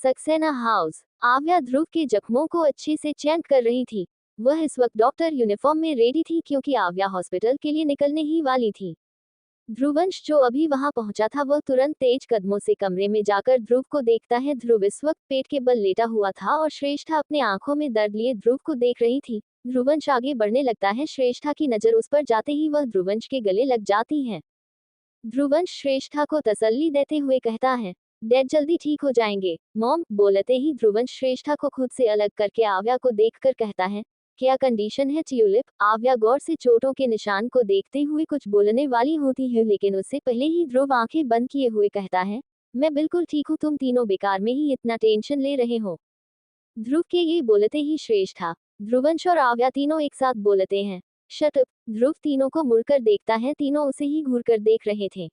Saxena house. आव्या ध्रुव के जख्मों को अच्छे से चेक कर रही थी। वह इस वक्त डॉक्टर यूनिफॉर्म में रेडी थी क्योंकि आव्या हॉस्पिटल के लिए निकलने ही वाली थी। ध्रुवंश जो अभी वहां पहुंचा था वह तुरंत तेज कदमों से कमरे में जाकर ध्रुव को देखता है। ध्रुव इस वक्त पेट के बल लेटा हुआ था और श्रेष्ठा अपने आंखों में दर्द लिए ध्रुव को देख रही थी। ध्रुवंश आगे बढ़ने लगता है। श्रेष्ठा की नजर उस पर जाते ही वह ध्रुवंश के गले लग जाती है। ध्रुवंश श्रेष्ठा को तसल्ली देते हुए कहता है, डैड जल्दी ठीक हो जाएंगे मॉम। बोलते ही ध्रुवंश श्रेष्ठा को खुद से अलग करके आव्या को देखकर कहता है, क्या कंडीशन है ट्यूलिप। आव्या गौर से चोटों के निशान को देखते हुए कुछ बोलने वाली होती है लेकिन उससे पहले ही ध्रुव आंखें बंद किए हुए कहता है, मैं बिल्कुल ठीक हूँ, तुम तीनों बेकार में ही इतना टेंशन ले रहे हो। ध्रुव के ये बोलते ही श्रेष्ठा, ध्रुवंश और आव्या तीनों एक साथ बोलते हैं, शट अप। ध्रुव तीनों को मुड़कर देखता है। तीनों उसे ही घूर कर देख रहे थे।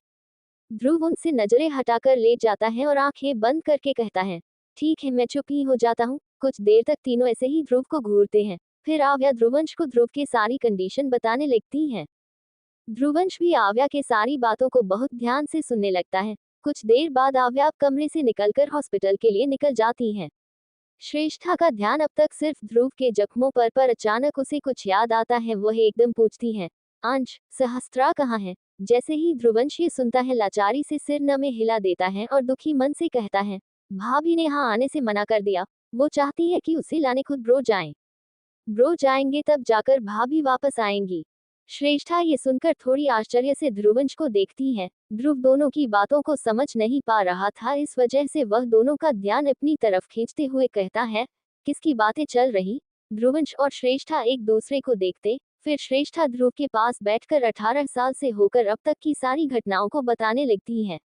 ध्रुव उनसे नजरें हटाकर लेट जाता है और आंखें बंद करके कहता है, ठीक है मैं चुप ही हो जाता हूँ। कुछ देर तक तीनों ऐसे ही ध्रुव को घूरते हैं। फिर आव्या ध्रुवंश को ध्रुव की सारी कंडीशन बताने लगती है। ध्रुवंश भी आव्या के सारी बातों को बहुत ध्यान से सुनने लगता है। कुछ देर बाद आव्या कमरे से निकलकर हॉस्पिटल के लिए निकल जाती है। श्रेष्ठा का ध्यान अब तक सिर्फ ध्रुव के जख्मों पर अचानक उसे कुछ याद आता है। वह एकदम पूछती है, अंश सहस्त्रा कहाँ है। जैसे ही ध्रुवंश ये सुनता है लाचारी से सिर न में हिला देता है और दुखी मन से कहता है, भाभी ने यहाँ आने से मना कर दिया। वो चाहती है कि उसे लाने खुद ब्रो जाएं। ब्रो जाएंगे तब जाकर भाभी वापस आएंगी। श्रेष्ठा ये सुनकर थोड़ी आश्चर्य से ध्रुवंश को देखती है। ध्रुव दोनों की बातों को समझ नहीं पा रहा था, इस वजह से वह दोनों का ध्यान अपनी तरफ खींचते हुए कहता है, किसकी बातें चल रही। ध्रुवंश और श्रेष्ठा एक दूसरे को देखते। फिर श्रेष्ठा ध्रुव के पास बैठकर 18 साल से होकर अब तक की सारी घटनाओं को बताने लगती है।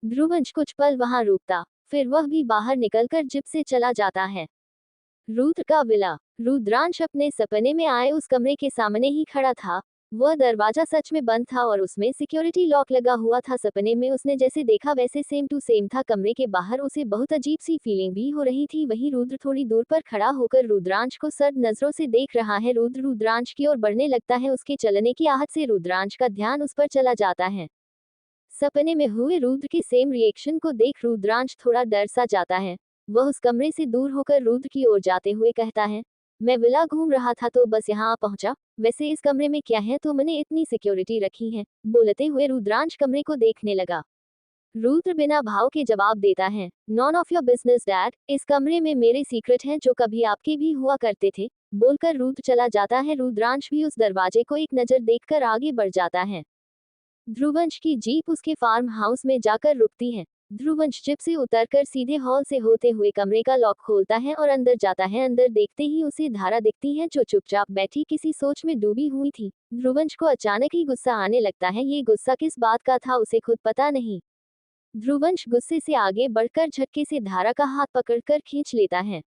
ध्रुवंश कुछ पल वहां रुकता, फिर वह भी बाहर निकलकर जिप से चला जाता है। रुद्र का विला। रुद्रांश अपने सपने में आए उस कमरे के सामने ही खड़ा था। वह दरवाजा सच में बंद था और उसमें सिक्योरिटी लॉक लगा हुआ था। सपने में उसने जैसे देखा वैसे सेम टू सेम था। कमरे के बाहर उसे बहुत अजीब सी फीलिंग भी हो रही थी। वहीं रुद्र थोड़ी दूर पर खड़ा होकर रुद्रांश को सर्द नजरों से देख रहा है। रुद्र रुद्रांश की ओर बढ़ने लगता है। उसके चलने की आहट से रुद्रांश का ध्यान उस पर चला जाता है। सपने में हुए रुद्र के सेम रिएक्शन को देख रुद्रांश थोड़ा डर सा जाता है। वह उस कमरे से दूर होकर रुद्र की ओर जाते हुए कहता है, मैं विला घूम रहा था तो बस यहाँ आ पहुंचा। वैसे इस कमरे में क्या है तुमने इतनी सिक्योरिटी रखी है। बोलते हुए रुद्रांश कमरे को देखने लगा। रुद्र बिना भाव के जवाब देता है, none of your business dad. इस कमरे में मेरे सीक्रेट हैं जो कभी आपके भी हुआ करते थे। बोलकर रुद्र चला जाता है। रुद्रांश भी उस दरवाजे को एक नजर देखकर आगे बढ़ जाता है। ध्रुवंश की जीप उसके फार्म हाउस में जाकर रुकती है। ध्रुवंश जीप से उतरकर सीधे हॉल से होते हुए कमरे का लॉक खोलता है और अंदर जाता है। अंदर देखते ही उसे धारा दिखती है जो चुपचाप बैठी किसी सोच में डूबी हुई थी। ध्रुवंश को अचानक ही गुस्सा आने लगता है। ये गुस्सा किस बात का था उसे खुद पता नहीं। ध्रुवंश गुस्से से आगे बढ़कर झटके से धारा का हाथ पकड़कर खींच लेता है।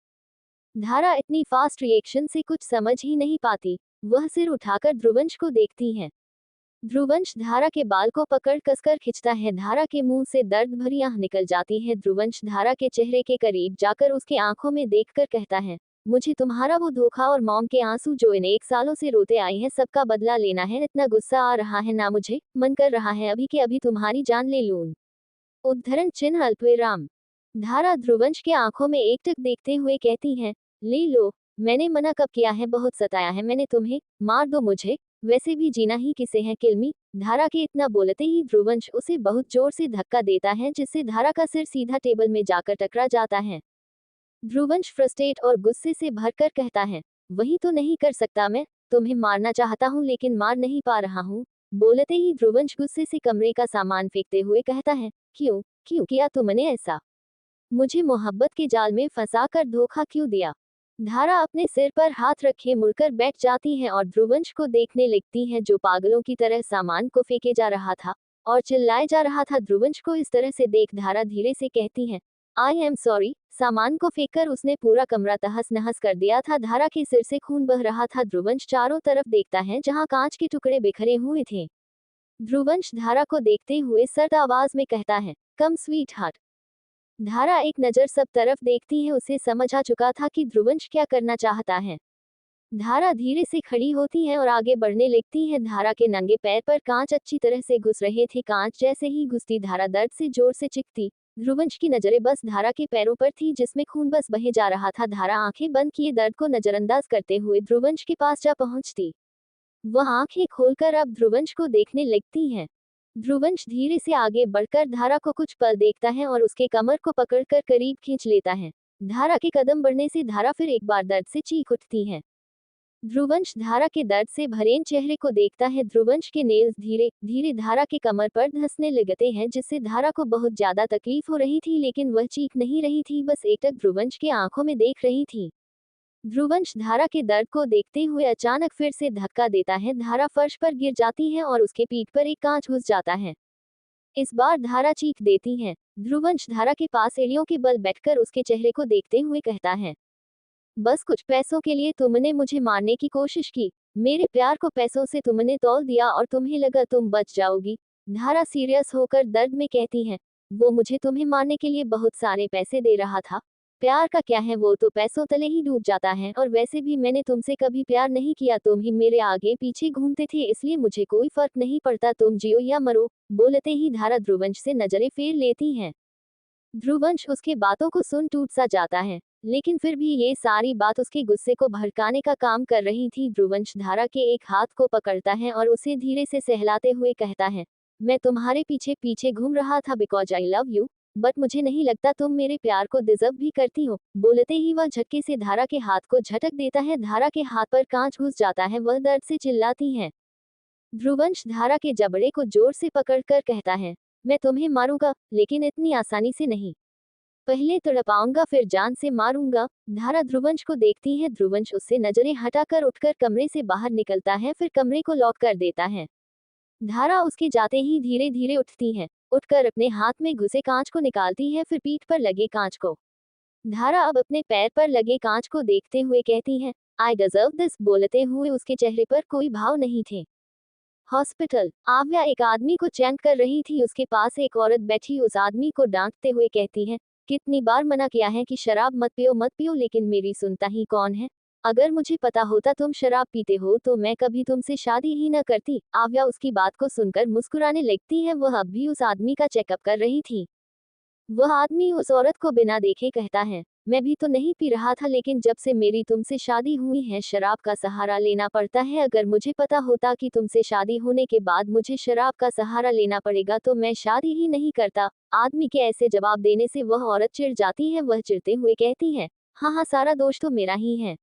धारा इतनी फास्ट रिएक्शन से कुछ समझ ही नहीं पाती। वह सिर उठाकर ध्रुवंश को देखती है। ध्रुवंश धारा के बाल को पकड़ कसकर खींचता है। धारा के मुंह से दर्द भरी आह निकल जाती है। ध्रुवंश धारा के चेहरे के करीब जाकर उसके आंखों में देखकर कहता है, मुझे तुम्हारा वो धोखा और मॉम के आंसू जो इन 1 सालों से रोते आई हैं सबका बदला लेना है। इतना गुस्सा आ रहा है ना, मुझे मन कर रहा है अभी के अभी तुम्हारी जान ले लूं। उद्धरण चिन्ह अल्पविराम। धारा ध्रुवंश के आंखों में एकटक देखते हुए कहती है, ले लो। मैंने मना कब किया है, बहुत सताया है मैंने तुम्हें, मार दो मुझे, वैसे भी जीना ही किसे है किलमी। धारा के इतना बोलते ही ध्रुवंश उसे बहुत जोर से धक्का देता है जिससे धारा का सिर सीधा टेबल में जाकर टकरा जाता है। ध्रुवंश फ्रस्ट्रेट और गुस्से से भरकर कहता है, वही तो नहीं कर सकता मैं, तुम्हें मारना चाहता हूँ लेकिन मार नहीं पा रहा हूँ। बोलते ही ध्रुवंश गुस्से से कमरे का सामान फेंकते हुए कहता है, क्यों क्यों किया तुमने ऐसा, मुझे मोहब्बत के जाल में फंसा कर धोखा क्यों दिया। धारा अपने सिर पर हाथ रखे मुड़कर बैठ जाती है और ध्रुवंश को देखने लगती है जो पागलों की तरह सामान को फेंके जा रहा था और चिल्लाए जा रहा था। ध्रुवंश को इस तरह से देख धारा धीरे से कहती है, आई एम सॉरी। सामान को फेंककर उसने पूरा कमरा तहस नहस कर दिया था। धारा के सिर से खून बह रहा था। ध्रुवंश चारों तरफ देखता है जहाँ कांच के टुकड़े बिखरे हुए थे। ध्रुवंश धारा को देखते हुए सर्द आवाज में कहता है, कम स्वीट हार्ट। धारा एक नजर सब तरफ देखती है। उसे समझ आ चुका था कि ध्रुवंश क्या करना चाहता है। धारा धीरे से खड़ी होती है और आगे बढ़ने लगती है। धारा के नंगे पैर पर कांच अच्छी तरह से घुस रहे थे। कांच जैसे ही घुसती धारा दर्द से जोर से चीखती। ध्रुवंश की नजरें बस धारा के पैरों पर थी जिसमें खून बस बहे जा रहा था। धारा आंखें बंद किए दर्द को नजरअंदाज करते हुए ध्रुवंश के पास जा पहुंचती। वह आंखें खोलकर अब ध्रुवंश को देखने लगती है। ध्रुवंश धीरे से आगे बढ़कर धारा को कुछ पल देखता है और उसके कमर को पकड़कर करीब खींच लेता है। धारा के कदम बढ़ने से धारा फिर एक बार दर्द से चीख उठती है। ध्रुवंश धारा के दर्द से भरे चेहरे को देखता है। ध्रुवंश के नेल्स धीरे धीरे धारा के कमर पर धंसने लगते हैं जिससे धारा को बहुत ज्यादा तकलीफ हो रही थी, लेकिन वह चीख नहीं रही थी, बस एकटक ध्रुवंश के आंखों में देख रही थी। ध्रुवंश धारा के दर्द को देखते हुए अचानक फिर से धक्का देता है। धारा फर्श पर गिर जाती है और उसके पीठ पर एक कांच घुस जाता है। इस बार धारा चीख देती है। ध्रुवंश धारा के पास एड़ियों के बल बैठकर उसके चेहरे को देखते हुए कहता है, बस कुछ पैसों के लिए तुमने मुझे मारने की कोशिश की। मेरे प्यार को पैसों से तुमने तौल दिया और तुम्हें लगा तुम बच जाओगी। धारा सीरियस होकर दर्द में कहती है, वो मुझे तुम्हें मारने के लिए बहुत सारे पैसे दे रहा था। प्यार का क्या है, वो तो पैसों तले ही डूब जाता है, और वैसे भी मैंने तुमसे कभी प्यार नहीं किया। तुम ही मेरे आगे पीछे घूमते थे, इसलिए मुझे कोई फर्क नहीं पड़ता तुम जियो या मरो। बोलते ही धारा ध्रुवंश से नजरें फेर लेती है। ध्रुवंश उसके बातों को सुन टूट सा जाता है, लेकिन फिर भी ये सारी बात उसके गुस्से को भड़काने का काम कर रही थी। ध्रुवंश धारा के एक हाथ को पकड़ता है और उसे धीरे से सहलाते हुए कहता है, मैं तुम्हारे पीछे पीछे घूम रहा था because I love you, but मुझे नहीं लगता तुम मेरे प्यार को डिजर्व भी करती हो। बोलते ही वह झटके से धारा के हाथ को झटक देता है। धारा के हाथ पर कांच घुस जाता है। वह दर्द से चिल्लाती है। ध्रुवंश धारा के जबड़े को जोर से पकड़कर कहता है, मैं तुम्हें मारूंगा, लेकिन इतनी आसानी से नहीं। पहले तड़पाऊंगा फिर जान से मारूंगा। धारा ध्रुवंश को देखती है। ध्रुवंश उससे नजरें हटाकर उठकर कमरे से बाहर निकलता है, फिर कमरे को लॉक कर देता है। धारा उसके जाते ही धीरे धीरे उठती है। उठकर अपने हाथ में घुसे कांच को निकालती है, फिर पीठ पर लगे कांच को। धारा अब अपने पैर पर लगे कांच को देखते हुए कहती है, आई डिजर्व दिस। बोलते हुए उसके चेहरे पर कोई भाव नहीं थे। हॉस्पिटल, आव्या एक आदमी को चैंट कर रही थी। उसके पास एक औरत बैठी उस आदमी को डांटते हुए कहती है, कितनी बार मना किया है कि शराब मत पियो, लेकिन मेरी सुनता ही कौन है। अगर मुझे पता होता तुम शराब पीते हो तो मैं कभी तुमसे शादी ही न करती। आव्या उसकी बात को सुनकर मुस्कुराने लगती है। वह अब भी उस आदमी का चेकअप कर रही थी। वह आदमी उस औरत को बिना देखे कहता है, मैं भी तो नहीं पी रहा था, लेकिन जब से मेरी तुमसे शादी हुई है शराब का सहारा लेना पड़ता है। अगर मुझे पता होता कि तुमसे शादी होने के बाद मुझे शराब का सहारा लेना पड़ेगा तो मैं शादी ही नहीं करता। आदमी के ऐसे जवाब देने से वह औरत चिढ़ जाती है। वह चिढ़ते हुए कहती है, हाँ हाँ, सारा दोष तो मेरा ही है।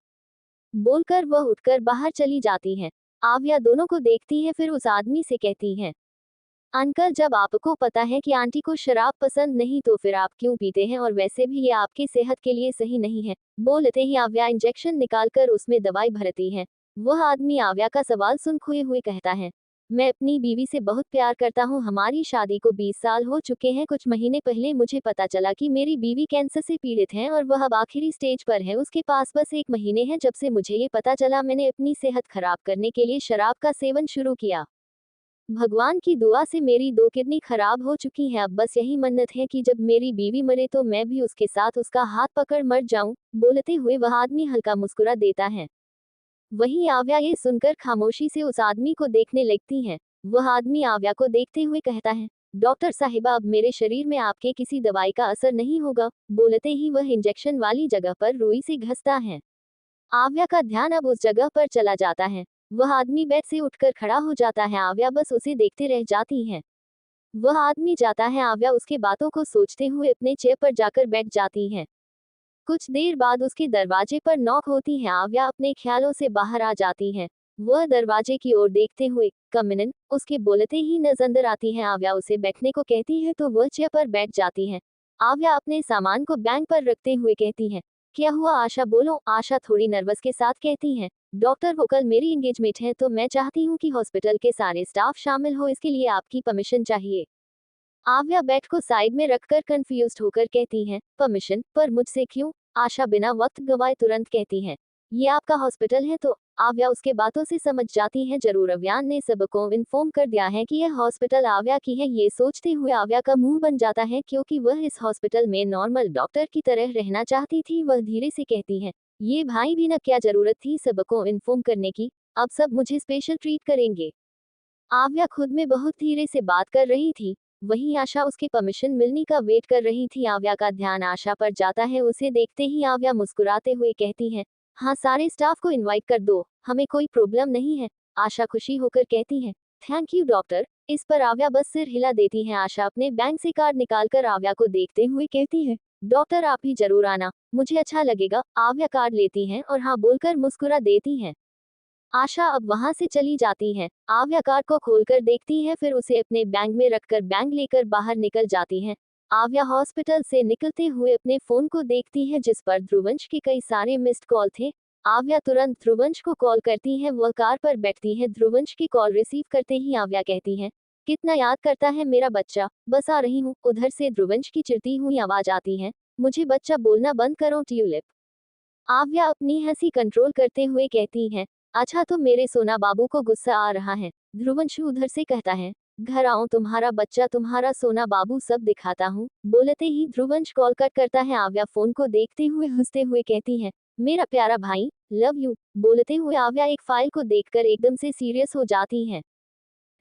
बोलकर वह उठकर बाहर चली जाती है। आव्या दोनों को देखती है, फिर उस आदमी से कहती है, अंकल, जब आपको पता है कि आंटी को शराब पसंद नहीं तो फिर आप क्यों पीते हैं, और वैसे भी ये आपकी सेहत के लिए सही नहीं है। बोलते ही आव्या इंजेक्शन निकालकर उसमें दवाई भरती है। वह आदमी आव्या का सवाल सुन खोए हुए कहता है, मैं अपनी बीवी से बहुत प्यार करता हूँ। हमारी शादी को 20 साल हो चुके हैं। कुछ महीने पहले मुझे पता चला कि मेरी बीवी कैंसर से पीड़ित है और वह अब आखिरी स्टेज पर है। उसके पास बस 1 महीने है। जब से मुझे ये पता चला मैंने अपनी सेहत खराब करने के लिए शराब का सेवन शुरू किया। भगवान की दुआ से मेरी 2 किडनी खराब हो चुकी है। अब बस यही मन्नत है कि जब मेरी बीवी मरे तो मैं भी उसके साथ उसका हाथ पकड़ मर जाऊं। बोलते हुए वह आदमी हल्का मुस्कुरा देता है। वहीं आव्या ये सुनकर खामोशी से उस आदमी को देखने लगती है। वह आदमी आव्या को देखते हुए कहता है, डॉक्टर साहिबा, अब मेरे शरीर में आपके किसी दवाई का असर नहीं होगा। बोलते ही वह इंजेक्शन वाली जगह पर रुई से घसता है। आव्या का ध्यान अब उस जगह पर चला जाता है। वह आदमी बेड से उठकर खड़ा हो जाता है। आव्या बस उसे देखते रह जाती है। वह आदमी जाता है। आव्या उसके बातों को सोचते हुए अपने चेयर पर जाकर बैठ जाती है। कुछ देर बाद उसके दरवाजे पर नॉक होती है। आव्या अपने ख्यालों से बाहर आ जाती है। वह दरवाजे की ओर देखते हुए, कम इन, उसके बोलते ही नजर अंदर आती है। आव्या उसे बैठने को कहती है तो वह चेयर पर बैठ जाती है। आव्या अपने सामान को बैंक पर रखते हुए कहती है, क्या हुआ आशा, बोलो। आशा थोड़ी नर्वस के साथ कहती है, डॉक्टर, वो कल मेरी एंगेजमेंट है तो मैं चाहती हूँ कि हॉस्पिटल के सारे स्टाफ शामिल हो, इसके लिए आपकी परमिशन चाहिए। आव्या बेड को साइड में रखकर कंफ्यूज्ड होकर कहती है, परमिशन, पर मुझसे क्यों? आशा बिना वक्त गवाए तुरंत कहती है, ये आपका हॉस्पिटल है तो। आव्या उसके बातों से समझ जाती है, जरूर अव्यान ने सबको इन्फॉर्म कर दिया है कि यह हॉस्पिटल आव्या की है। ये सोचते हुए आव्या का मुंह बन जाता है, क्योंकि वह इस हॉस्पिटल में नॉर्मल डॉक्टर की तरह रहना चाहती थी। वह धीरे से कहती है, ये भाई भी न, क्या जरूरत थी सबको इन्फॉर्म करने की, अब सब मुझे स्पेशल ट्रीट करेंगे। आव्या खुद में बहुत धीरे से बात कर रही थी। वहीं आशा उसके परमिशन मिलने का वेट कर रही थी। आव्या का ध्यान आशा पर जाता है। उसे देखते ही आव्या मुस्कुराते हुए कहती है, हाँ सारे स्टाफ को इनवाइट कर दो, हमें कोई प्रॉब्लम नहीं है। आशा खुशी होकर कहती है, थैंक यू डॉक्टर। इस पर आव्या बस सिर हिला देती है। आशा अपने बैंक से कार्ड निकालकर आव्या को देखते हुए कहती है, डॉक्टर आप भी जरूर आना, मुझे अच्छा लगेगा। आव्या कार्ड लेती है और हाँ बोलकर मुस्कुरा देती है। आशा अब वहां से चली जाती है। आव्या कार को खोलकर देखती है, फिर उसे अपने बैग में रखकर बैग लेकर बाहर निकल जाती है। आव्या हॉस्पिटल से निकलते हुए अपने फोन को देखती है जिस पर ध्रुवंश के कई सारे मिस्ड कॉल थे। आव्या तुरंत ध्रुवंश को कॉल करती है। वह कार पर बैठती है। ध्रुवंश की कॉल रिसीव करते ही आव्या कहती है, कितना याद करता है मेरा बच्चा, बस आ रही हूँ। उधर से ध्रुवंश की चिढ़ती हुई आवाज आती है, मुझे बच्चा बोलना बंद करो ट्यूलिप। आव्या अपनी हंसी कंट्रोल करते हुए कहती है, अच्छा तो मेरे सोना बाबू को गुस्सा आ रहा है। ध्रुवंशु उधर से कहता है, घर आओ तुम्हारा बच्चा तुम्हारा सोना बाबू सब दिखाता हूँ। बोलते ही ध्रुवंश कॉल कट करता है। आव्या फोन को देखते हुए हंसते हुए कहती है, मेरा प्यारा भाई, लव यू। बोलते हुए आव्या एक फाइल को देखकर एकदम से सीरियस हो जाती है।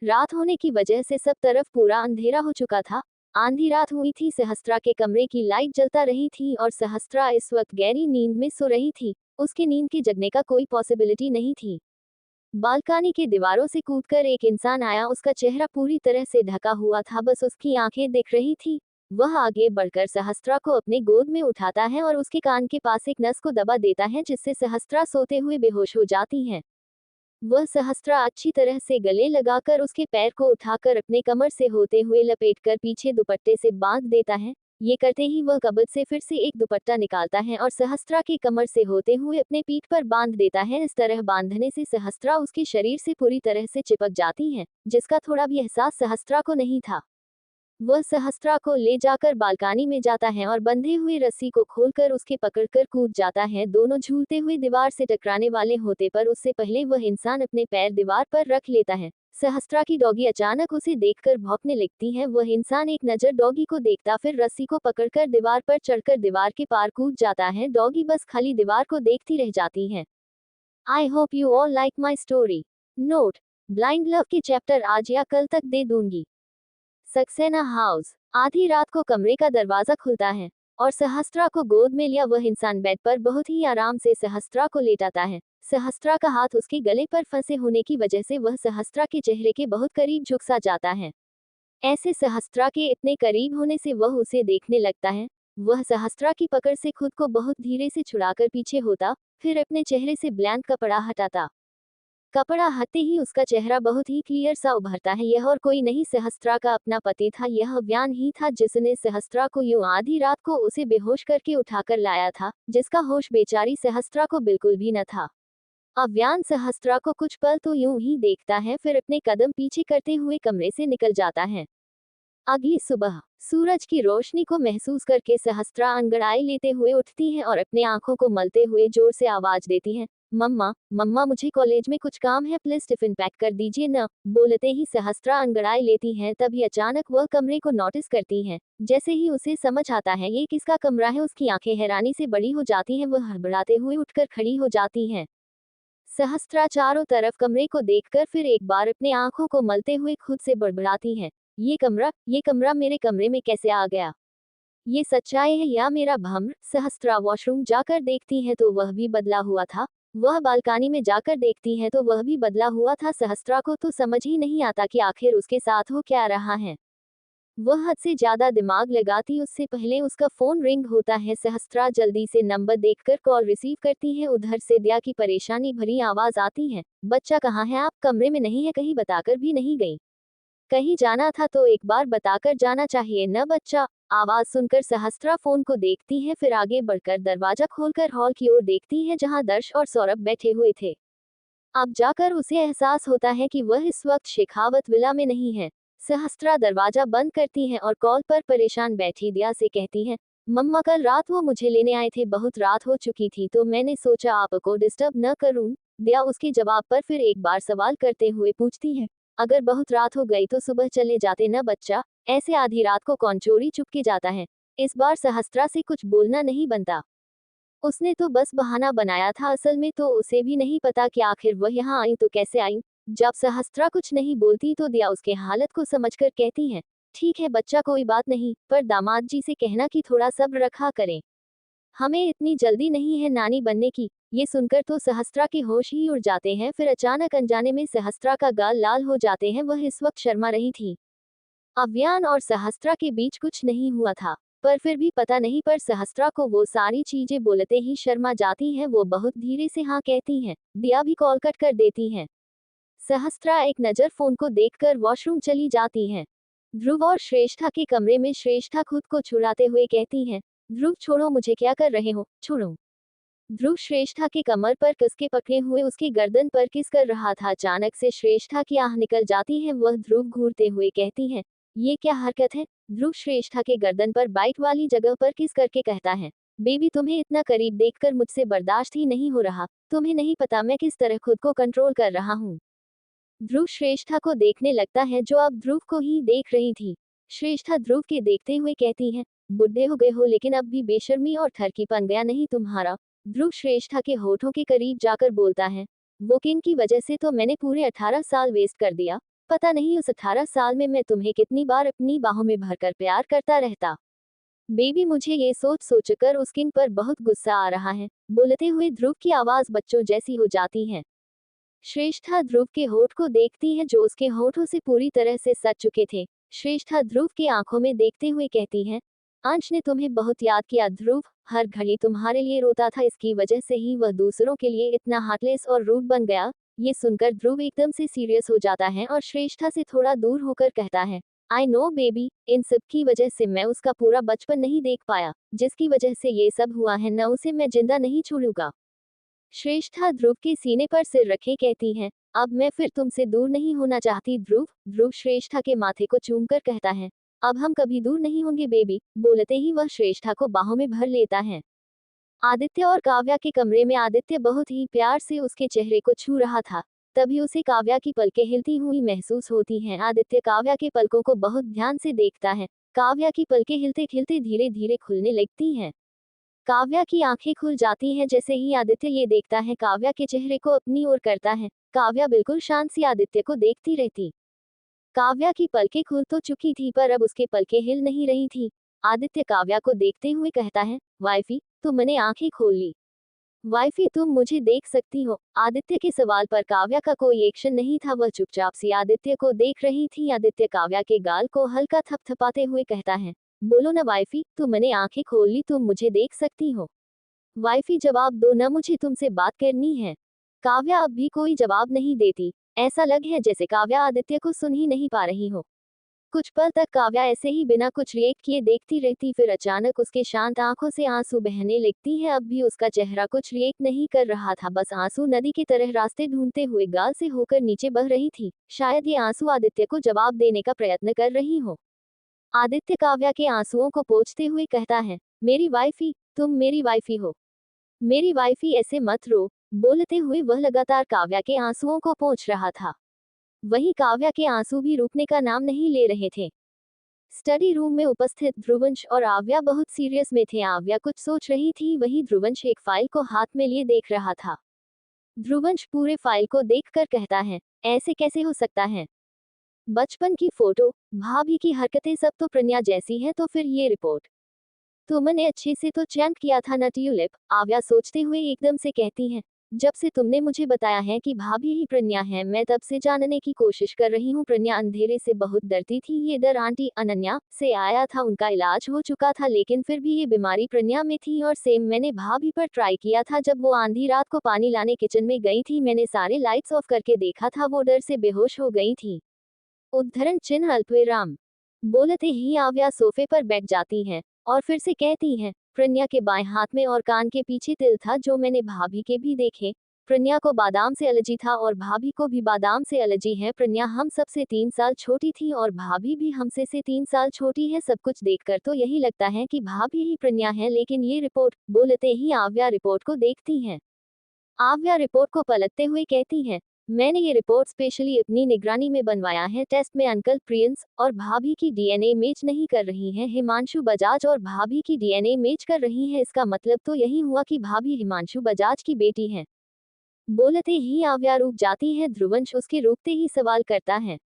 रात होने की वजह से सब तरफ पूरा अंधेरा हो चुका था। आंधी रात हुई थी। सहस्त्रा के कमरे की लाइट जलता रही थी और सहस्त्रा इस वक्त गहरी नींद में सो रही थी। उसकी नींद के जगने का कोई पॉसिबिलिटी नहीं थी। बालकनी के दीवारों से कूदकर एक इंसान आया। उसका चेहरा पूरी तरह से ढका हुआ था, बस उसकी आंखें दिख रही थी। वह आगे बढ़कर सहस्त्रा को अपने गोद में उठाता है और उसके कान के पास एक नस को दबा देता है जिससे सहस्त्रा सोते हुए बेहोश हो जाती है। वह सहस्त्रा अच्छी तरह से गले लगाकर उसके पैर को उठाकर अपने कमर से होते हुए लपेटकर पीछे दुपट्टे से बांध देता है। ये करते ही वह कबर्ड से फिर से एक दुपट्टा निकालता है और सहस्त्रा की कमर से होते हुए अपने पीठ पर बांध देता है। इस तरह बांधने से सहस्त्रा उसके शरीर से पूरी तरह से चिपक जाती है, जिसका थोड़ा भी एहसास सहस्त्रा को नहीं था। वह सहस्त्रा को ले जाकर बालकनी में जाता है और बंधे हुए रस्सी को खोलकर उसके पकड़कर कूद जाता है। दोनों झूलते हुए दीवार से टकराने वाले होते पर उससे पहले वह इंसान अपने पैर दीवार पर रख लेता है। सहस्त्रा की डॉगी अचानक उसे देखकर भौंकने लगती है। वह इंसान एक नजर डॉगी को देखता, फिर रस्सी को पकड़कर दीवार पर चढ़कर दीवार के पार कूद जाता है। डॉगी बस खाली दीवार को देखती रह जाती है। I hope you all like my story. Note, blind love के चैप्टर आज या कल तक दे दूंगी। सक्सेना हाउस। आधी रात को कमरे का दरवाजा खुलता है और सहस्त्रा को गोद में लिया वह इंसान बेड पर बहुत ही आराम से सहस्त्रा को लेटाता है। सहस्त्रा का हाथ उसके गले पर फंसे होने की वजह से वह सहस्त्रा के चेहरे के बहुत करीब झुक सा जाता है। ऐसे सहस्त्रा के इतने करीब होने से वह उसे देखने लगता है। वह सहस्त्रा की पकड़ से खुद को बहुत धीरे से छुड़ाकर पीछे होता, फिर अपने चेहरे से ब्लैंक कपड़ा हटाता। कपड़ा हटते ही उसका चेहरा बहुत ही क्लियर सा उभरता है। यह और कोई नहीं सहस्त्रा का अपना पति था। यह अव्यान ही था जिसने सहस्त्रा को यूं आधी रात को उसे बेहोश करके उठाकर लाया था, जिसका होश बेचारी सहस्त्रा को बिल्कुल भी न था। अव्यान सहस्त्रा को कुछ पल तो यूं ही देखता है, फिर अपने कदम पीछे करते हुए कमरे से निकल जाता है। अगली सुबह सूरज की रोशनी को महसूस करके सहस्त्रा अंगड़ाई लेते हुए उठती है और अपने आंखों को मलते हुए जोर से आवाज देती है, मम्मा मम्मा मुझे कॉलेज में कुछ काम है, प्लीज टिफिन पैक कर दीजिए न। बोलते ही सहस्त्रा अंगड़ाई लेती है। तभी अचानक वह कमरे को नोटिस करती है। जैसे ही उसे समझ आता है ये किसका कमरा है, उसकी आंखें हैरानी से बड़ी हो जाती हैं। वह हड़बड़ाते हुए उठकर खड़ी हो जाती है। सहस्त्रा चारों तरफ कमरे को देखकर फिर एक बार अपने आंखों को मलते हुए खुद से बड़बड़ाती है, ये कमरा मेरे कमरे में कैसे आ गया? ये सच्चाई है या मेरा भ्रम? सहस्त्रा वॉशरूम जाकर देखती है तो वह भी बदला हुआ था। वह बालकनी में जाकर देखती है तो वह भी बदला हुआ था। सहस्त्रा को तो समझ ही नहीं आता कि आखिर उसके साथ हो क्या रहा है। वह हद से ज्यादा दिमाग लगाती उससे पहले उसका फोन रिंग होता है। सहस्त्रा जल्दी से नंबर देखकर कॉल रिसीव करती है। उधर से दिया की परेशानी भरी आवाज आती है, बच्चा कहाँ है? आप कमरे में नहीं है, कहीं बताकर भी नहीं गई? कहीं जाना था तो एक बार बताकर जाना चाहिए न बच्चा। आवाज सुनकर सहस्त्रा फोन को देखती है, फिर आगे बढ़कर दरवाजा खोलकर हॉल की ओर देखती है जहां दर्श और सौरभ बैठे हुए थे। अब जाकर उसे एहसास होता है कि वह इस वक्त शेखावत विला में नहीं है। सहस्त्रा दरवाजा बंद करती है और कॉल पर परेशान बैठी दिया से कहती है, मम्मा कल रात वो मुझे लेने आए थे, बहुत रात हो चुकी थी तो मैंने सोचा आपको डिस्टर्ब न करूं। दिया उसके जवाब पर फिर एक बार सवाल करते हुए पूछती है, अगर बहुत रात हो गई तो सुबह चले जाते न बच्चा, ऐसे आधी रात को कौन चोरी चुपके जाता है? इस बार सहस्त्रा से कुछ बोलना नहीं बनता। उसने तो बस बहाना बनाया था, असल में तो उसे भी नहीं पता कि आखिर वह यहाँ आई तो कैसे आई। जब सहस्त्रा कुछ नहीं बोलती तो दिया उसके हालत को समझकर कहती है, ठीक है बच्चा कोई बात नहीं, पर दामाद जी से कहना कि थोड़ा सब्र रखा करें। हमें इतनी जल्दी नहीं है नानी बनने की। ये सुनकर तो सहस्त्रा के होश ही उड़ जाते हैं, फिर अचानक अनजाने में सहस्त्रा का गाल लाल हो जाते हैं। वह इस वक्त शर्मा रही थी। अव्यान और सहस्त्रा के बीच कुछ नहीं हुआ था, पर फिर भी पता नहीं पर सहस्त्रा को वो सारी चीजें बोलते ही शर्मा जाती हैं। वो बहुत धीरे से हाँ कहती हैं, दिया भी कॉल कट कर देती हैं। सहस्त्रा एक नजर फोन को देखकर वॉशरूम चली जाती हैं। ध्रुव और श्रेष्ठा के कमरे में श्रेष्ठा खुद को छुड़ाते हुए कहती हैं, ध्रुव छोड़ो मुझे, क्या कर रहे हो, छोड़ो। ध्रुव श्रेष्ठा के कमर पर कसके पकड़े हुए उसकी गर्दन पर किस कर रहा था। अचानक से श्रेष्ठा की आह निकल जाती है। वह ध्रुव घूरते हुए कहती है, ये क्या हरकत है। ध्रुव श्रेष्ठा के गर्दन पर बाइट वाली जगह पर किस करके कहता है, बेबी तुम्हें इतना करीब देखकर मुझसे बर्दाश्त ही नहीं हो रहा। तुम्हें नहीं पता मैं किस तरह खुद को कंट्रोल कर रहा हूँ। ध्रुव श्रेष्ठा को देखने लगता है, जो अब ध्रुव को ही देख रही थी। श्रेष्ठा ध्रुव के देखते हुए कहती है, बुढ़े हो गए हो लेकिन अब भी बेशर्मी और ठरकीपन गया नहीं तुम्हारा। ध्रुव श्रेष्ठा के होठों के करीब जाकर बोलता है, वो किन की वजह से तो मैंने पूरे 18 साल वेस्ट कर दिया। पता नहीं उस 18 साल में मैं तुम्हें कितनी बार अपनी बाहों में भरकर प्यार करता रहता। बेबी मुझे ये सोच सोचकर उसकिन पर बहुत गुस्सा आ रहा है। बोलते हुए ध्रुव की आवाज बच्चों जैसी हो जाती है। श्रेष्ठा ध्रुव के होठ को देखती है, जो उसके होठों से पूरी तरह से सट चुके थे। श्रेष्ठा ध्रुव की आंखों में देखते हुए कहती है, अंश ने तुम्हें बहुत याद किया ध्रुव, हर घड़ी तुम्हारे लिए रोता था, इसकी वजह से ही वह दूसरों के लिए इतना हार्टलेस और रूड बन गया। ये सुनकर ध्रुव एकदम से सीरियस हो जाता है और श्रेष्ठा से थोड़ा दूर होकर कहता है, आई नो बेबी, इन सब की वजह से मैं उसका पूरा बचपन नहीं देख पाया, जिसकी वजह से ये सब हुआ है, न उसे मैं जिंदा नहीं छोड़ूंगा। श्रेष्ठा ध्रुव के सीने पर सिर रखे कहती है, अब मैं फिर तुमसे दूर नहीं होना चाहती ध्रुव। ध्रुव श्रेष्ठा के माथे को चूमकर कहता है, अब हम कभी दूर नहीं होंगे बेबी। बोलते ही वह श्रेष्ठा को बाहों में भर लेता है। आदित्य और काव्या के कमरे में आदित्य बहुत ही प्यार से उसके चेहरे को छू रहा था। तभी उसे काव्या की पलकें हिलती हुई महसूस होती हैं। आदित्य काव्या के पलकों को बहुत ध्यान से देखता है। काव्या की पलकें हिलते खिलते धीरे धीरे खुलने लगती हैं। काव्या की आंखें खुल जाती हैं जैसे ही आदित्य ये देखता है। काव्या के चेहरे को अपनी ओर करता है। काव्या बिल्कुल शांत सी आदित्य को देखती रहती। काव्या की पलकें खुल तो चुकी थी, पर अब उसके पलकें हिल नहीं रही थी। आदित्य काव्या को देखते हुए कहता है, वाइफी तुमने आंखें खोल ली। वाइफी तुम मुझे देख सकती हो। आदित्य के सवाल पर काव्या का कोई एक्शन नहीं था, वह चुपचाप सी आदित्य को देख रही थी। आदित्य काव्या के गाल को हल्का थपथपाते हुए कहता है, बोलो ना वाइफी, तुमने आंखें खोल ली, तुम मुझे देख सकती हो। वाइफी जवाब दो ना, मुझे तुमसे बात करनी है। काव्या अब भी कोई जवाब नहीं देती। ऐसा लग है जैसे काव्या आदित्य को सुन ही नहीं पा रही हो। कुछ पल तक काव्या ऐसे ही बिना कुछ रिएक्ट किए देखती रहती, फिर अचानक उसके शांत आंखों से आंसू बहने लगती है। अब भी उसका चेहरा कुछ रिएक्ट नहीं कर रहा था, बस आंसू नदी की तरह रास्ते ढूंढते हुए गाल से होकर नीचे बह रही थी। शायद ये आंसू आदित्य को जवाब देने का प्रयत्न कर रही हो। आदित्य काव्या के आंसुओं को पोंछते हुए कहता है, मेरी वाइफी, तुम मेरी वाइफी हो। मेरी वाइफी ऐसे मत रो। बोलते हुए वह लगातार काव्या के आंसुओं को पोंछ रहा था। वहीं काव्या के आंसू भी रुकने का नाम नहीं ले रहे थे। स्टडी रूम में उपस्थित ध्रुवंश और आव्या बहुत सीरियस में थे। आव्या कुछ सोच रही थी, वहीं ध्रुवंश एक फाइल को हाथ में लिए देख रहा था। ध्रुवंश पूरे फाइल को देखकर कहता है, ऐसे कैसे हो सकता है। बचपन की फोटो, भाभी की हरकतें, सब तो प्रन्या जैसी है, तो फिर ये रिपोर्ट तुमने अच्छे से तो चेक किया था ना ट्यूलिप। आव्या सोचते हुए एकदम से कहती है, जब से तुमने मुझे बताया है कि भाभी ही प्रन्या है, मैं तब से जानने की कोशिश कर रही हूँ। प्रन्या अंधेरे से बहुत डरती थी। ये डर आंटी अनन्या से आया था, उनका इलाज हो चुका था, लेकिन फिर भी ये बीमारी प्रन्या में थी। और सेम मैंने भाभी पर ट्राई किया था। जब वो आंधी रात को पानी लाने किचन में गई थी, मैंने सारे लाइट्स ऑफ करके देखा था, वो डर से बेहोश हो गई थी। उद्धरण चिन्ह अल्पविराम। बोलते ही आव्या सोफे पर बैठ जाती है और फिर से कहती है, प्रन्या के बाएं हाथ में और कान के पीछे तिल था, जो मैंने भाभी के भी देखे। प्रन्या को बादाम से एलर्जी था और भाभी को भी बादाम से एलर्जी है। प्रन्या हम सबसे 3 साल छोटी थी और भाभी भी हमसे से 3 साल छोटी है। सब कुछ देखकर तो यही लगता है कि भाभी ही प्रन्या है, लेकिन ये रिपोर्ट। बोलते ही आव्या रिपोर्ट को देखती है। आव्या रिपोर्ट को पलटते हुए कहती है, मैंने ये रिपोर्ट स्पेशली अपनी निगरानी में बनवाया है। टेस्ट में अंकल प्रिंस और भाभी की डीएनए मैच नहीं कर रही है, हिमांशु बजाज और भाभी की डीएनए मैच कर रही है। इसका मतलब तो यही हुआ कि भाभी हिमांशु बजाज की बेटी है। बोलते ही आव्या रुक जाती है। ध्रुवंश उसके रुकते ही सवाल करता है,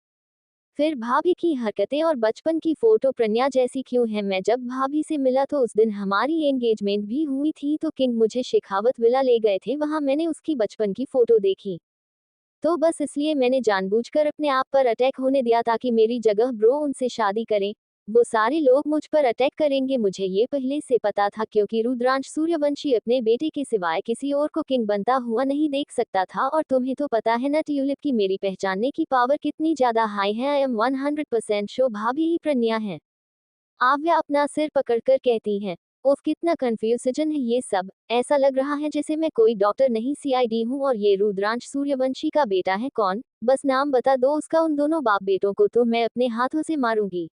फिर भाभी की हरकतें और बचपन की फोटो प्रज्ञा जैसी क्यों है? मैं जब भाभी से मिला तो उस दिन हमारी एंगेजमेंट भी हुई थी, तो किंग मुझे शेखावत विला ले गए थे, वहां मैंने उसकी बचपन की फोटो देखी। तो बस इसलिए मैंने जानबूझकर अपने आप पर अटैक होने दिया ताकि मेरी जगह ब्रो उनसे शादी करें। वो सारे लोग मुझ पर अटैक करेंगे, मुझे ये पहले से पता था, क्योंकि रुद्रांश सूर्यवंशी अपने बेटे के सिवाय किसी और को किंग बनता हुआ नहीं देख सकता था। और तुम्हें तो पता है ना ट्यूलिप की मेरी पहचानने की पावर कितनी ज्यादा हाई है। आई एम 100% श्योर भाभी ही प्रज्ञा है। आव्या अपना सिर पकड़कर कहती है। ओफ, कितना कंफ्यूजन है ये सब। ऐसा लग रहा है जैसे मैं कोई डॉक्टर नहीं सीआईडी हूँ। और ये रुद्रांश सूर्यवंशी का बेटा है कौन? बस नाम बता दो उसका, उन दोनों बाप बेटों को तो मैं अपने हाथों से मारूंगी।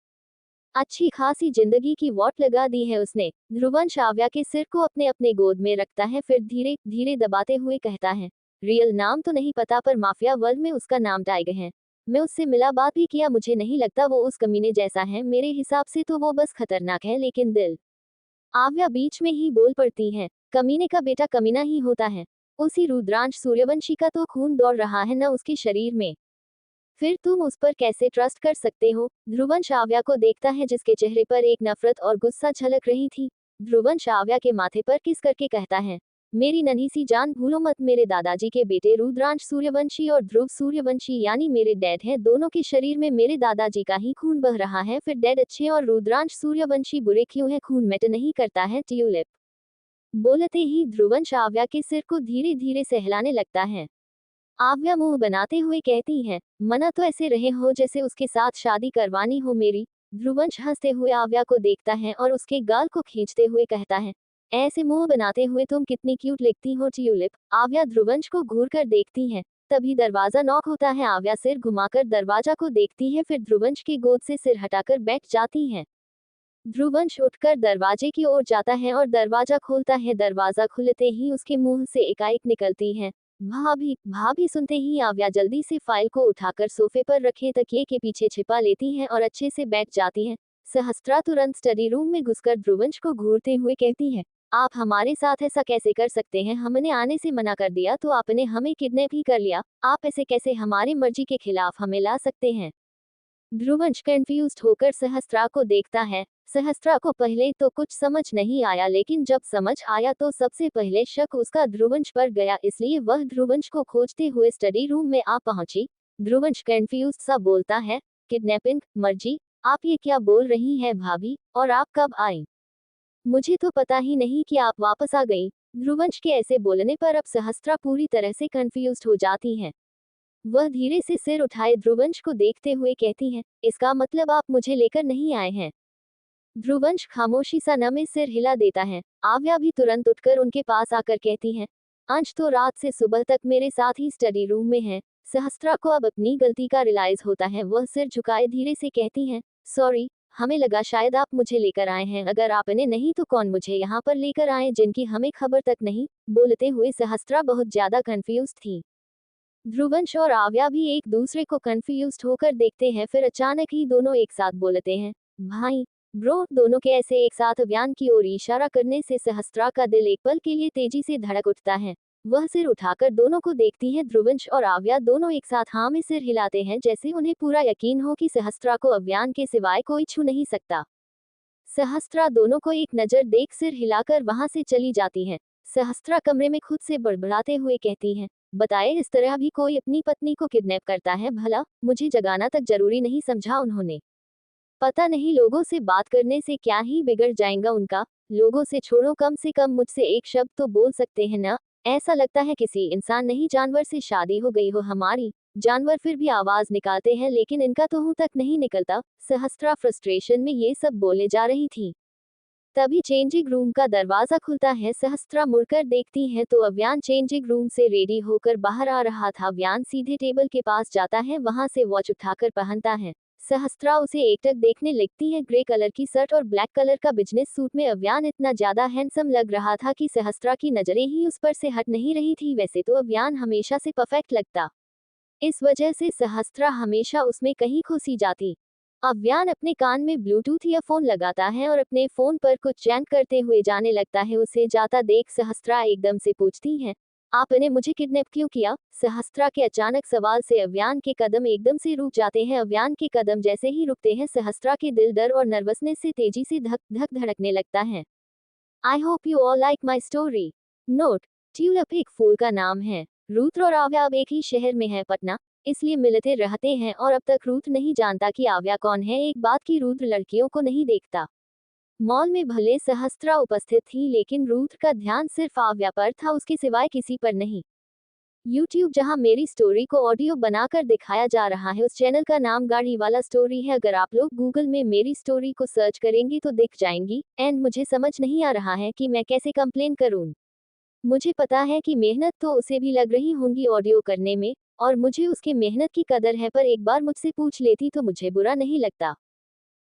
अच्छी खासी जिंदगी की वॉट लगा दी है उसने। ध्रुवंश आव्या के सिर को अपने अपने गोद में रखता है, फिर धीरे धीरे दबाते हुए कहता है। रियल नाम तो नहीं पता, पर माफिया वर्ल्ड में उसका नाम टाइगर है। मैं उससे मिला, बात भी किया, मुझे नहीं लगता वो उस कमीने जैसा है। मेरे हिसाब से तो वो बस खतरनाक है, लेकिन दिल। आव्या बीच में ही बोल पड़ती है। कमीने का बेटा कमीना ही होता है। उसी रुद्रांश सूर्यवंशी का तो खून दौड़ रहा है ना उसके शरीर में। फिर तुम उस पर कैसे ट्रस्ट कर सकते हो? ध्रुवंश आव्या को देखता है, जिसके चेहरे पर एक नफरत और गुस्सा झलक रही थी। ध्रुवंश आव्या के माथे पर किस करके कहता है। मेरी नन्ही सी जान, भूलो मत, मेरे दादाजी के बेटे रुद्रांश सूर्यवंशी और ध्रुव सूर्यवंशी यानी मेरे डैड है, दोनों के शरीर में मेरे दादाजी का ही खून बह रहा है। फिर डैड अच्छे और रुद्रांश सूर्यवंशी बुरे क्यों है? खून मैटर नहीं करता है ट्यूलिप। बोलते ही ध्रुवंश आव्या के सिर को धीरे धीरे सहलाने लगता है। आव्या मुंह बनाते हुए कहती है। मना तो ऐसे रहे हो जैसे उसके साथ शादी करवानी हो मेरी। ध्रुवंश हंसते हुए आव्या को देखता है और उसके गाल को खींचते हुए कहता है। ऐसे मुंह बनाते हुए तुम कितनी क्यूट लगती हो ट्यूलिप। आव्या ध्रुवंश को घूर कर देखती है। तभी दरवाजा नॉक होता है। आव्या सिर घुमाकर दरवाजा को देखती है, फिर ध्रुवंश की गोद से सिर हटाकर बैठ जाती है। ध्रुवंश उठकर दरवाजे की ओर जाता है और दरवाजा खोलता है। दरवाजा खुलते ही उसके मुंह से एकाएक निकलती है। भाभी भाभी। सुनते ही आव्या जल्दी से फाइल को उठाकर सोफे पर रखे तकिए के पीछे छिपा लेती है और अच्छे से बैठ जाती है। सहस्त्रा तुरंत स्टडी रूम में घुसकर ध्रुवंश को घूरते हुए कहती है। आप हमारे साथ ऐसा कैसे कर सकते हैं? हमने आने से मना कर दिया तो आपने हमें किडनैप ही कर लिया। आप ऐसे कैसे हमारी मर्जी के खिलाफ हमें ला सकते हैं? ध्रुवंश कंफ्यूज्ड होकर सहस्त्रा को देखता है। सहस्त्रा को पहले तो कुछ समझ नहीं आया, लेकिन जब समझ आया तो सबसे पहले शक उसका ध्रुवंश पर गया, इसलिए वह ध्रुवंश को खोजते हुए स्टडी रूम में आ पहुंची। ध्रुवंश कंफ्यूज्ड सा बोलता है। किडनैपिंग? मर्जी? आप ये क्या बोल रही हैं भाभी? और आप कब आई? मुझे तो पता ही नहीं कि आप वापस आ गई। ध्रुवंश के ऐसे बोलने पर अब सहस्त्रा पूरी तरह से कंफ्यूज्ड हो जाती है। वह धीरे से सिर उठाए ध्रुवंश को देखते हुए कहती है। इसका मतलब आप मुझे लेकर नहीं आए हैं? ध्रुवंश खामोशी सा नमे सिर हिला देता है। आव्या भी तुरंत उठकर उनके पास आकर कहती है। अंश तो रात से सुबह तक मेरे साथ ही स्टडी रूम में है। सहस्त्रा को अब अपनी गलती का रियलाइज होता है। वह सिर झुकाए धीरे से कहती है। सॉरी, हमें लगा शायद आप मुझे लेकर आए हैं। अगर आपने नहीं तो कौन मुझे यहाँ पर लेकर आए जिनकी हमें खबर तक नहीं? बोलते हुए सहस्त्रा बहुत ज्यादा कंफ्यूज थी। ध्रुवंश और आव्या भी एक दूसरे को कंफ्यूज्ड होकर देखते हैं, फिर अचानक ही दोनों एक साथ बोलते हैं। भाई, ब्रो। दोनों के ऐसे एक साथ अभियान की ओर इशारा करने से सहस्त्रा का दिल एक पल के लिए तेजी से धड़क उठता है। वह सिर उठाकर दोनों को देखती है। ध्रुवंश और आव्या दोनों एक साथ हाँ में सिर हिलाते हैं, जैसे उन्हें पूरा यकीन हो कि सहस्त्रा को अभियान के सिवाय कोई छू नहीं सकता। सहस्त्रा दोनों को एक नजर देख सिर हिलाकर वहां से चली जाती है। सहस्त्रा कमरे में खुद से बड़बड़ाते हुए कहती है। बताए, इस तरह भी कोई अपनी पत्नी को किडनैप करता है भला? मुझे जगाना तक जरूरी नहीं समझा उन्होंने। पता नहीं लोगों से बात करने से क्या ही बिगड़ जाएगा उनका। लोगों से छोड़ो, कम से कम मुझसे एक शब्द तो बोल सकते हैं ना। ऐसा लगता है किसी इंसान नहीं जानवर से शादी हो गई हो हमारी। जानवर फिर भी आवाज निकालते हैं, लेकिन इनका तो मुंह तक नहीं निकलता। सहस्त्रा फ्रस्ट्रेशन में ये सब बोले जा रही थी। तभी चेंजिंग रूम का दरवाजा खुलता है। सहस्त्रा मुड़कर देखती है तो अव्यान चेंजिंग रूम से रेडी होकर बाहर आ रहा था। अव्यान सीधे टेबल के पास जाता है, वहां से वॉच उठाकर पहनता है। सहस्त्रा उसे एकटक देखने लगती है। ग्रे कलर की शर्ट और ब्लैक कलर का बिजनेस सूट में अव्यान इतना ज्यादा हैंडसम लग रहा था कि सहस्त्रा की नजरें ही उस पर से हट नहीं रही थी। वैसे तो अव्यान हमेशा से परफेक्ट लगता, इस वजह से सहस्त्रा हमेशा उसमें कहीं खो सी जाती। अव्यान अपने कान में ब्लूटूथ ईयरफोन लगाता है और अपने फोन पर कुछ चैट करते हुए जाने लगता है। उसे जाता देख सहस्त्रा एकदम से पूछती है। आपने मुझे किडनैप क्यों किया? सहस्त्रा के अचानक सवाल से अव्यान के कदम एकदम से रुक जाते हैं। अव्यान के कदम जैसे ही रुकते हैं, सहस्त्रा के दिल डर और नर्वसनेस से तेजी से धक धक धड़कने लगता है। I hope you all like my story. Note: tulip एक फूल का नाम है। रूथ और आव्या अब एक ही शहर में है, पटना, इसलिए मिलते रहते हैं और अब तक रूथ नहीं जानता कि आव्या कौन है। एक बात की, रूथ लड़कियों को नहीं देखता। मॉल में भले सहस्त्रा उपस्थित थी, लेकिन रूथ का ध्यान सिर्फ आव्या पर था, उसके सिवाय किसी पर नहीं। यूट्यूब जहां मेरी स्टोरी को ऑडियो बनाकर दिखाया जा रहा है, उस चैनल का नाम गाड़ी वाला स्टोरी है। अगर आप लोग गूगल में मेरी स्टोरी को सर्च करेंगे तो दिख जाएंगी। एंड मुझे समझ नहीं आ रहा है कि मैं कैसे कंप्लेन करूं। मुझे पता है कि मेहनत तो उसे भी लग रही होंगी ऑडियो करने में, और मुझे उसके मेहनत की कदर है, पर एक बार मुझसे पूछ लेती तो मुझे बुरा नहीं लगता।